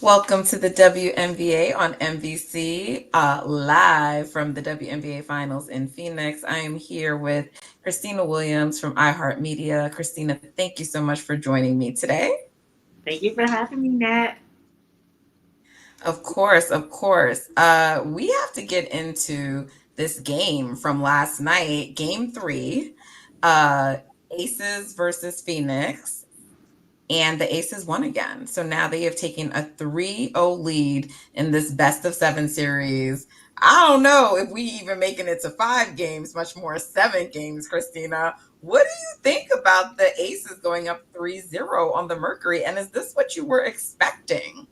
Welcome to the WNBA on NBC, live from the WNBA Finals in Phoenix. I am here with Khristina Williams from iHeartMedia. Khristina, thank you so much for joining me today. Thank you for having me, Nat. Of course, of course. We have to get into this game from last night, game three, uh, Aces versus Phoenix. And the Aces won again. So now they have taken a 3-0 lead in this best of seven series. I don't know if we even making it to 5 games, much more 7 games, Khristina. What do you think about the Aces going up 3-0 on the Mercury? And is this what you were expecting?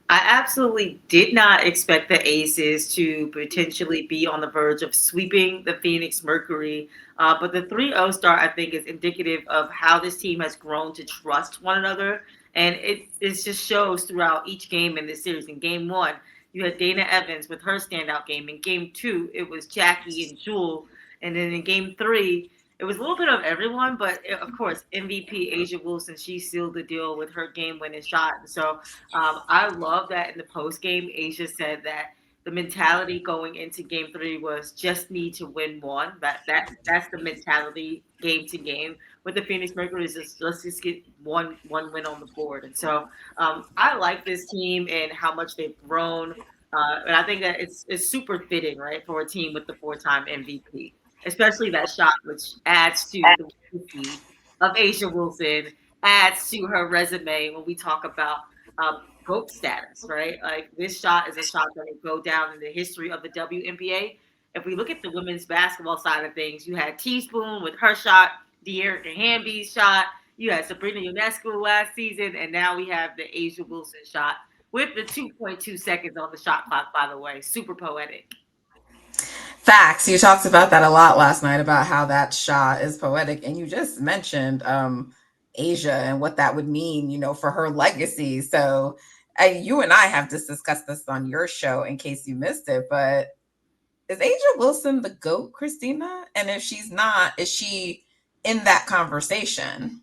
I absolutely did not expect the Aces to potentially be on the verge of sweeping the Phoenix Mercury. But the 3-0 start, I think, is indicative of how this team has grown to trust one another. And it just shows throughout each game in this series. In game one, you had Dana Evans with her standout game. In game two, it was Jackie and Jewel. And then in game three, it was a little bit of everyone, but of course, MVP Asia Wilson, she sealed the deal with her game winning shot. And so I love that in the post game, Asia said that the mentality going into game three was just need to win one. That's the mentality game to game. With the Phoenix Mercury is just let's just get one win on the board. And so I like this team and how much they've grown. And I think that it's super fitting, right, for a team with the 4-time MVP, especially that shot, which adds to the legacy of Asia Wilson, adds to her resume when we talk about GOAT status, right? Like this shot is a shot that will go down in the history of the WNBA. If we look at the women's basketball side of things, you had Teaspoon with her shot, De'Erica Hamby's shot, you had Sabrina Ionescu last season, and now we have the Asia Wilson shot with the 2.2 seconds on the shot clock, by the way. Super poetic. Facts. You talked about that a lot last night about how that shot is poetic, and you just mentioned Asia and what that would mean, for her legacy. So, you and I have just discussed this on your show in case you missed it. But is Asia Wilson the GOAT, Christina? And if she's not, is she in that conversation?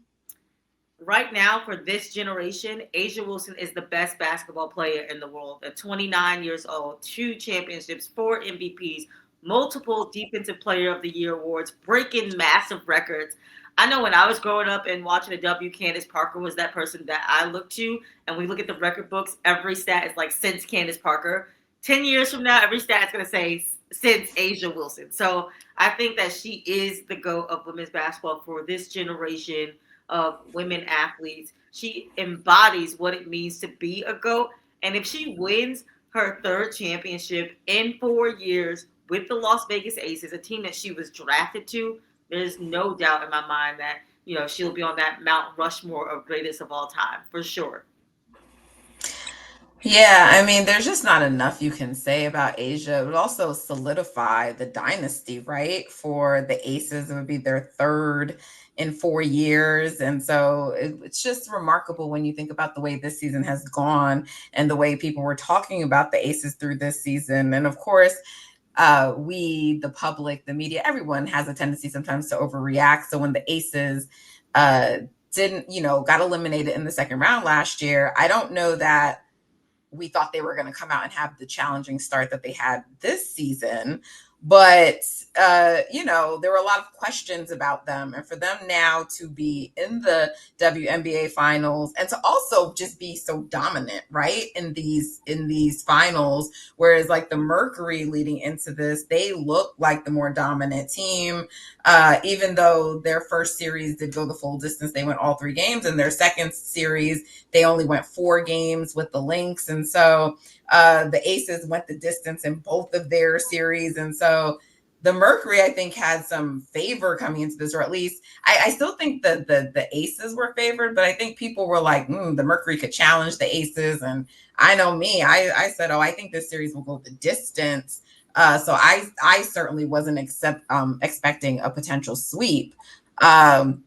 Right now, for this generation, Asia Wilson is the best basketball player in the world. At 29 years old, 2 championships, 4 MVPs, multiple Defensive Player of the Year awards, breaking massive records. I know when I was growing up and watching the W, Candace Parker was that person that I looked to. And we look at the record books, every stat is like since Candace Parker. 10 years from now, every stat is going to say since Asia Wilson. So I think that she is the GOAT of women's basketball for this generation of women athletes. She embodies what it means to be a GOAT. And if she wins her third championship in 4 years with the Las Vegas Aces, a team that she was drafted to, there's no doubt in my mind that, she'll be on that Mount Rushmore of greatest of all time, for sure. Yeah, I mean, there's just not enough you can say about Asia. It would also solidify the dynasty, right? For the Aces, it would be their third in 4 years. And so it's just remarkable when you think about the way this season has gone and the way people were talking about the Aces through this season. And of course, we, the public, the media, everyone has a tendency sometimes to overreact. So when the Aces uh, didn't, got eliminated in the second round last year, I don't know that we thought they were going to come out and have the challenging start that they had this season. But, there were a lot of questions about them. And for them now to be in the WNBA finals and to also just be so dominant, right? In these finals, whereas like the Mercury leading into this, they look like the more dominant team. Even though their first series did go the full distance, they went all 3 games. And their second series, they only went 4 games with the Lynx. And so the Aces went the distance in both of their series. And so the Mercury, I think, had some favor coming into this, or at least I still think that the Aces were favored, but I think people were like, the Mercury could challenge the Aces. And I know me, I said, oh, I think this series will go the distance. So I certainly wasn't expecting a potential sweep. Um,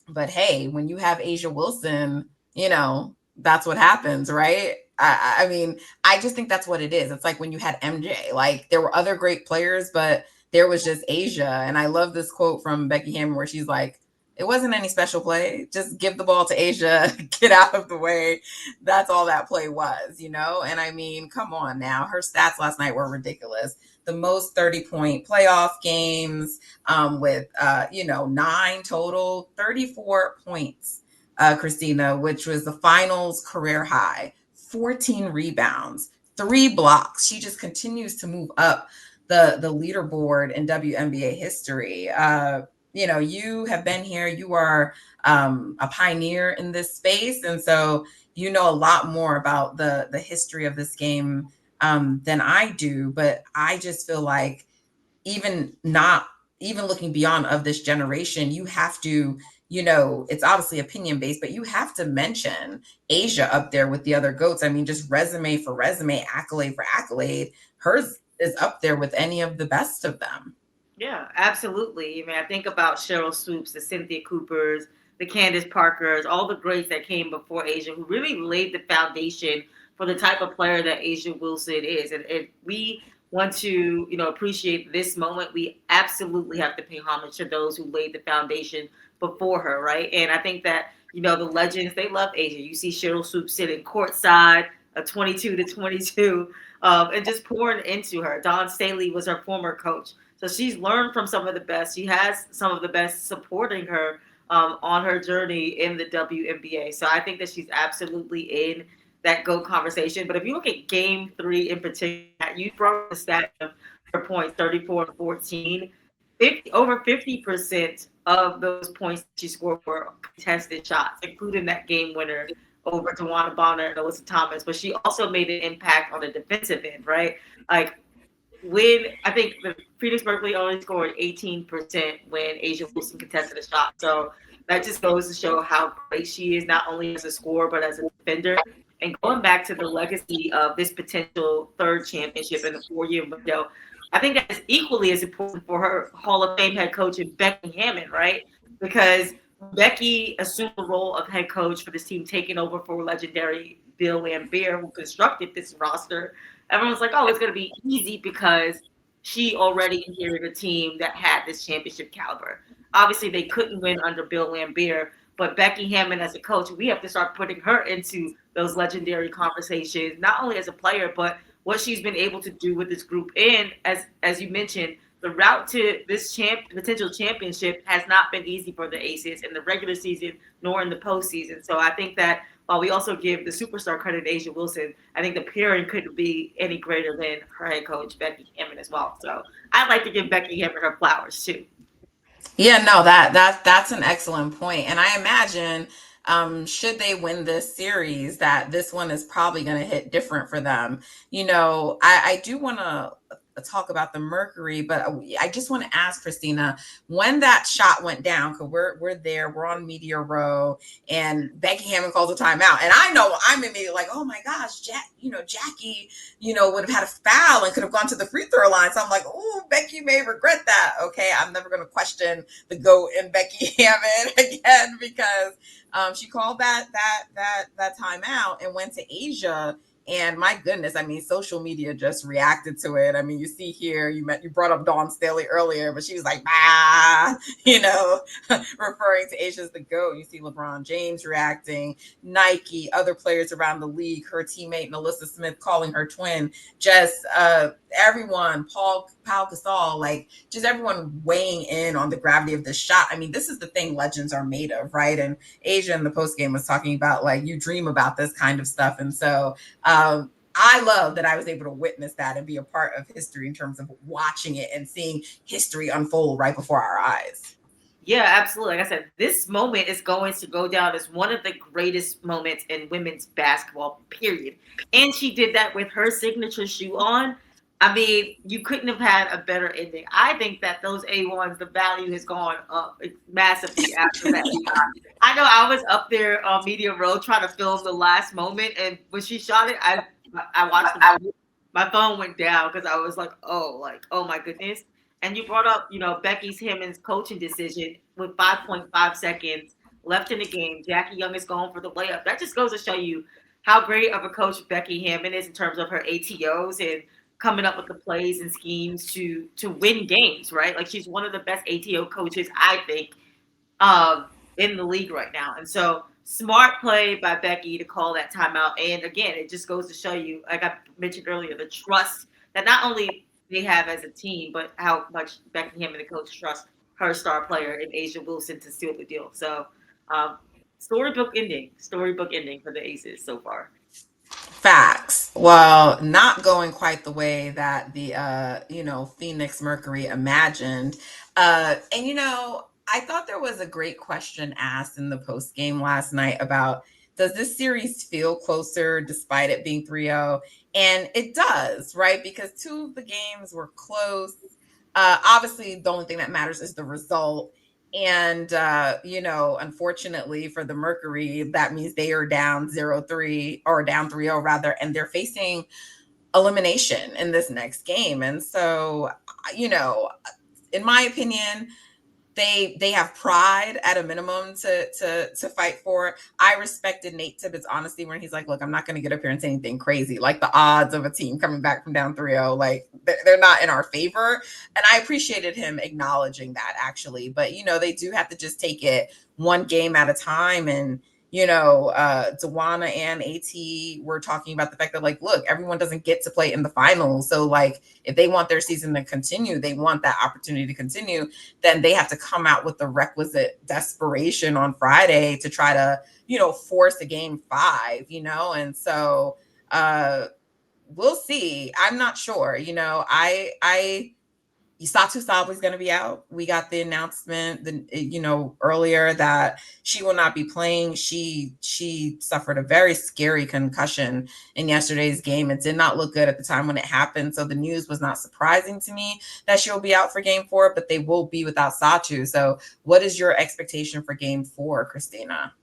but hey, when you have Asia Wilson, that's what happens, right? I mean, I just think that's what it is. It's like when you had MJ, like there were other great players, but there was just Asia. And I love this quote from Becky Hammond where she's like, It wasn't any special play. Just give the ball to Asia, get out of the way. That's all that play was, you know? And I mean, come on now. Her stats last night were ridiculous. The most 30-point playoff games, with, 9 total, 34 points, Khristina, which was the finals career high, 14 rebounds, 3 blocks. She just continues to move up the leaderboard in WNBA history. You have been here. You are a pioneer in this space, and so you know a lot more about the history of this game than I do. But I just feel like even not even looking beyond of this generation, you have to, it's obviously opinion based, but you have to mention Asia up there with the other goats. I mean, just resume for resume, accolade for accolade, hers is up there with any of the best of them. Yeah, absolutely. I mean, I think about Cheryl Swoops, the Cynthia Coopers, the Candace Parkers, all the greats that came before Asia, who really laid the foundation for the type of player that Asia Wilson is. And if we want to, appreciate this moment, we absolutely have to pay homage to those who laid the foundation before her, right? And I think that, the legends, they love Asia. You see Cheryl Swoops sitting courtside, a 22 to 22, and just pouring into her. Dawn Staley was her former coach. So she's learned from some of the best. She has some of the best supporting her on her journey in the WNBA. So I think that she's absolutely in that GOAT conversation. But if you look at game 3 in particular, you brought up the stat of her points, 34 and 14. Over 50% of those points that she scored were contested shots, including that game winner over Tawana Bonner and Alyssa Thomas. But she also made an impact on the defensive end, right? Like, when I think the Phoenix Mercury only scored 18% when Asia Wilson contested a shot. So that just goes to show how great she is, not only as a scorer, but as a defender. And going back to the legacy of this potential third championship in the 4-year window, I think that is equally as important for her Hall of Fame head coach in Becky Hammon, right? Because Becky assumed the role of head coach for this team, taking over for legendary Bill Laimbeer, who constructed this roster. Everyone's like, oh, it's going to be easy because she already inherited a team that had this championship caliber. Obviously, they couldn't win under Bill Laimbeer, but Becky Hammon as a coach, we have to start putting her into those legendary conversations, not only as a player, but what she's been able to do with this group. And as you mentioned, the route to this potential championship has not been easy for the Aces in the regular season nor in the postseason. So I think that while we also give the superstar credit to Asia Wilson, I think the pairing couldn't be any greater than her head coach, Becky Hammon, as well. So I'd like to give Becky Hammon her flowers, too. Yeah, no, that's an excellent point. And I imagine, should they win this series, that this one is probably going to hit different for them. I do want to talk about the Mercury, but I just want to ask Khristina, when that shot went down, because we're there, we're on Media Row, and Becky Hammon calls a timeout, and I know I'm immediately like, oh my gosh, Jackie, would have had a foul and could have gone to the free throw line. So I'm like, oh, Becky may regret that. Okay, I'm never going to question the GOAT and Becky Hammon again, because she called that timeout and went to Asia. And my goodness, I mean, social media just reacted to it. I mean, you see here, you brought up Dawn Staley earlier, but she was like, bah, referring to Asia as the GOAT. You see LeBron James reacting, Nike, other players around the league, her teammate Melissa Smith calling her twin, just everyone, Pau Gasol, like just everyone weighing in on the gravity of this shot. I mean, this is the thing legends are made of, right? And Asia in the post game was talking about, like, you dream about this kind of stuff. And so I love that I was able to witness that and be a part of history in terms of watching it and seeing history unfold right before our eyes. Yeah, absolutely. Like I said, this moment is going to go down as one of the greatest moments in women's basketball, period. And she did that with her signature shoe on. I mean, you couldn't have had a better ending. I think that those A1s, the value has gone up massively after that shot. I know I was up there on Media Row trying to film the last moment, and when she shot it, I watched the my phone went down because I was like, oh my goodness. And you brought up, Becky's Hammond's coaching decision with 5.5 seconds left in the game. Jackie Young is going for the layup. That just goes to show you how great of a coach Becky Hammon is in terms of her ATOs and coming up with the plays and schemes to win games, right? Like, she's one of the best ATO coaches, I think, in the league right now. And so smart play by Becky to call that timeout. And again, it just goes to show you, like I mentioned earlier, the trust that not only they have as a team, but how much Beckham and the coach trust her star player in Asia Wilson to seal the deal. So um, storybook ending for the Aces so far. Facts. Well, not going quite the way that the Phoenix Mercury imagined. And I thought there was a great question asked in the post game last night about, does this series feel closer despite it being 3-0? And it does, right? Because two of the games were close. Obviously, the only thing that matters is the result. And unfortunately for the Mercury, that means they are down 0-3, or down 3-0 rather, and they're facing elimination in this next game. And so, you know, in my opinion, they have pride at a minimum to fight for. I respected Nate Tibbetts' honesty when he's like, look, I'm not going to get up here and say anything crazy. Like, the odds of a team coming back from down 3-0, like, they're not in our favor. And I appreciated him acknowledging that, actually. But they do have to just take it one game at a time. And Dewana and AT were talking about the fact that, like, look, everyone doesn't get to play in the finals. So, like, if they want their season to continue, they want that opportunity to continue, then they have to come out with the requisite desperation on Friday to try to, force a game 5, and so we'll see. I'm not sure. I Satu Saab was going to be out. We got the announcement, earlier, that she will not be playing. She suffered a very scary concussion in yesterday's game. It did not look good at the time when it happened. So the news was not surprising to me that she'll be out for game 4, but they will be without Satu. So what is your expectation for game 4, Khristina?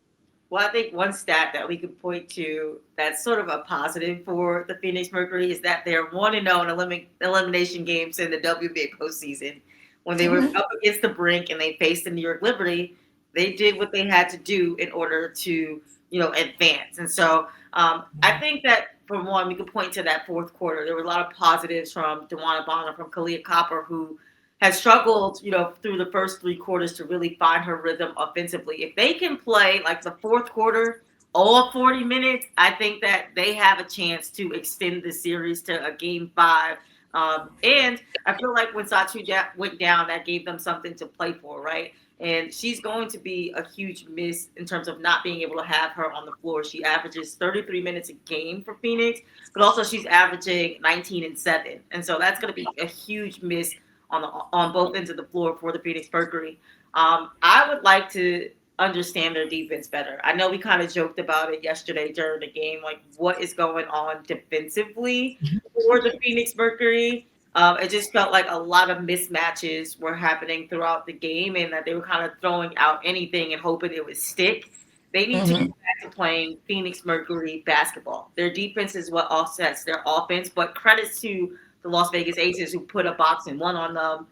Well, I think one stat that we could point to that's sort of a positive for the Phoenix Mercury is that they're 1-0 in elimination games in the WNBA postseason. When they were up against the brink and they faced the New York Liberty, they did what they had to do in order to, advance. And so I think that, for one, we could point to that fourth quarter. There were a lot of positives from Dewana Bonner, from Kalia Copper, who has struggled, through the first 3 quarters to really find her rhythm offensively. If they can play like the fourth quarter, all 40 minutes, I think that they have a chance to extend the series to a game 5. And I feel like when Satu went down, that gave them something to play for, right? And she's going to be a huge miss in terms of not being able to have her on the floor. She averages 33 minutes a game for Phoenix, but also she's averaging 19 and 7. And so that's going to be a huge miss on both ends of the floor for the Phoenix Mercury. I would like to understand their defense better. I know we kind of joked about it yesterday during the game, like what is going on defensively for the Phoenix Mercury. It just felt like a lot of mismatches were happening throughout the game, and that they were kind of throwing out anything and hoping it would stick. They need to Mm-hmm. get back to playing Phoenix Mercury basketball. Their defense is what offsets their offense, but credits to the Las Vegas Aces, who put a boxing one on them,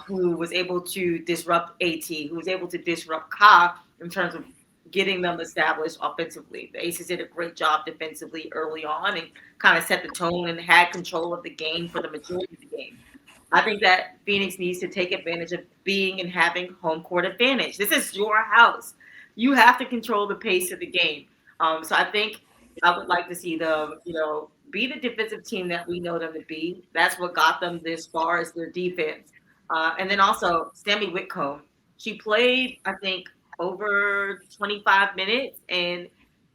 who was able to disrupt AT, who was able to disrupt Ka in terms of getting them established offensively. The Aces did a great job defensively early on and kind of set the tone and had control of the game for the majority of the game. I think that Phoenix needs to take advantage of being and having home court advantage. This is your house. You have to control the pace of the game. So I think I would like to see them, be the defensive team that we know them to be. That's what got them this far, is their defense. And then also Sammy Whitcomb. She played, I think, over 25 minutes, and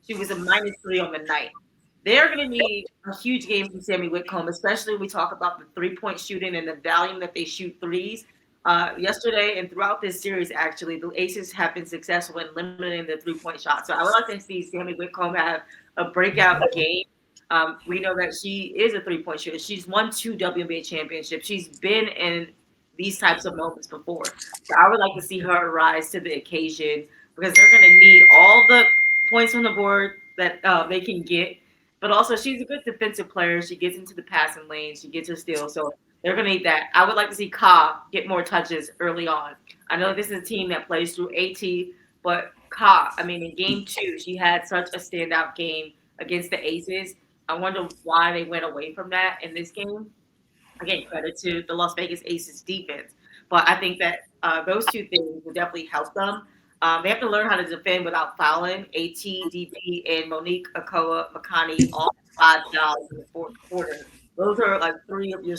she was a -3 on the night. They're going to need a huge game from Sammy Whitcomb, especially when we talk about the 3-point shooting and the volume that they shoot threes. Yesterday and throughout this series, actually, the Aces have been successful in limiting the 3-point shot. So I would like to see Sammy Whitcomb have a breakout game. We know that she is a 3-point shooter. She's won 2 WNBA championships. She's been in these types of moments before. So I would like to see her rise to the occasion, because they're going to need all the points on the board that they can get. But also, she's a good defensive player. She gets into the passing lane. She gets her steal. So they're going to need that. I would like to see Ka get more touches early on. I know this is a team that plays through AT, but Ka, I mean, in game 2, she had such a standout game against the Aces. I wonder why they went away from that in this game. Again, credit to the Las Vegas Aces defense. But I think that those two things will definitely help them. They have to learn how to defend without fouling. AT, DP, and Monique Akoa Makani all 5 fouls in the fourth quarter. Those are like three of your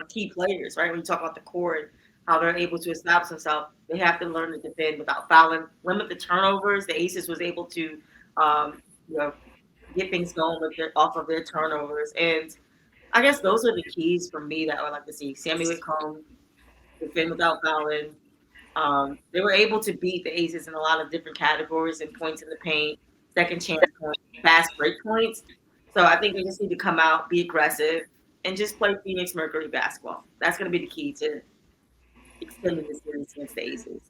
key players, right? When you talk about the core and how they're able to establish themselves, they have to learn to defend without fouling, limit the turnovers. The Aces was able to, you know, get things going with off of their turnovers, and I guess those are the keys for me that I would like to see. Sammy Whitcomb defend without fouling. They were able to beat the Aces in a lot of different categories and points in the paint, second chance points, fast break points. So I think they just need to come out, be aggressive, and just play Phoenix Mercury basketball. That's going to be the key to extending the series against the Aces.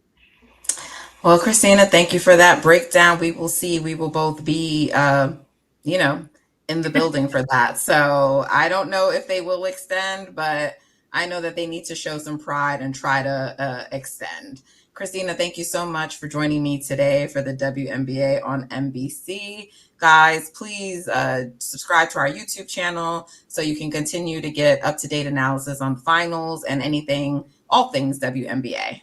Well, Khristina, thank you for that breakdown. We will see. We will both be, you know, in the building for that. So I don't know if they will extend, but I know that they need to show some pride and try to extend. Khristina, thank you so much for joining me today for the WNBA on NBC. Guys, please subscribe to our YouTube channel so you can continue to get up to date analysis on finals and anything, all things WNBA.